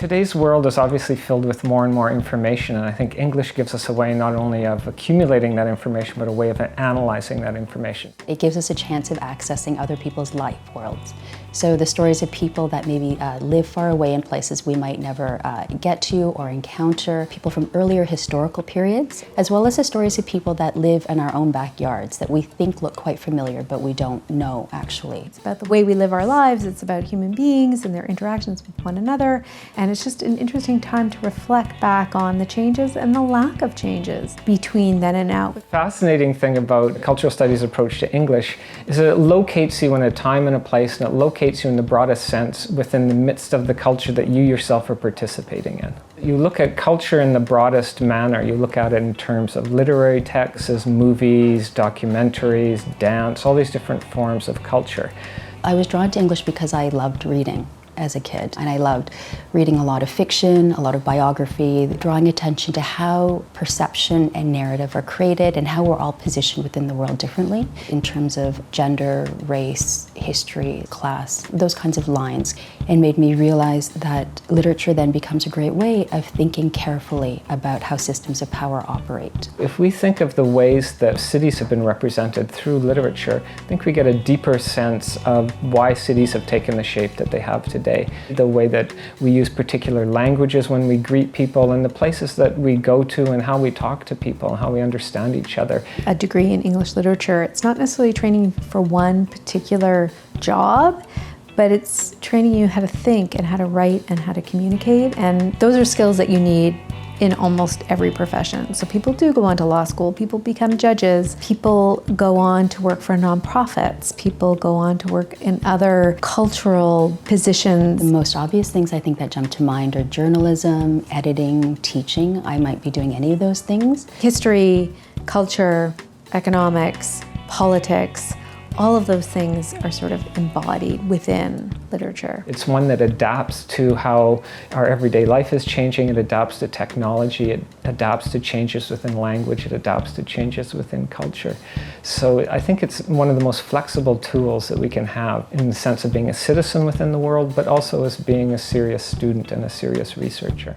Today's world is obviously filled with more and more information, and I think English gives us a way not only of accumulating that information, but a way of analyzing that information. It gives us a chance of accessing other people's life worlds. So the stories of people that maybe live far away in places we might never get to or encounter, people from earlier historical periods, as well as the stories of people that live in our own backyards that we think look quite familiar, but we don't know actually. It's about the way we live our lives, it's about human beings and their interactions with one another, and it's just an interesting time to reflect back on the changes and the lack of changes between then and now. The fascinating thing about cultural studies approach to English is that it locates you in a time and a place, and it locates you in the broadest sense within the midst of the culture that you yourself are participating in. You look at culture in the broadest manner. You look at it in terms of literary texts, as movies, documentaries, dance, all these different forms of culture. I was drawn to English because I loved reading as a kid, and I loved reading a lot of fiction, a lot of biography, drawing attention to how perception and narrative are created and how we're all positioned within the world differently in terms of gender, race, history, class, those kinds of lines, and made me realize that literature then becomes a great way of thinking carefully about how systems of power operate. If we think of the ways that cities have been represented through literature, I think we get a deeper sense of why cities have taken the shape that they have today. The way that we use particular languages when we greet people, and the places that we go to, and how we talk to people, and how we understand each other. A degree in English literature, it's not necessarily training for one particular job, but it's training you how to think and how to write and how to communicate, and those are skills that you need in almost every profession. So people do go on to law school, people become judges, people go on to work for nonprofits, people go on to work in other cultural positions. The most obvious things I think that jump to mind are journalism, editing, teaching. I might be doing any of those things. History, culture, economics, politics, all of those things are sort of embodied within literature. It's one that adapts to how our everyday life is changing. It adapts to technology. It adapts to changes within language. It adapts to changes within culture. So I think it's one of the most flexible tools that we can have in the sense of being a citizen within the world, but also as being a serious student and a serious researcher.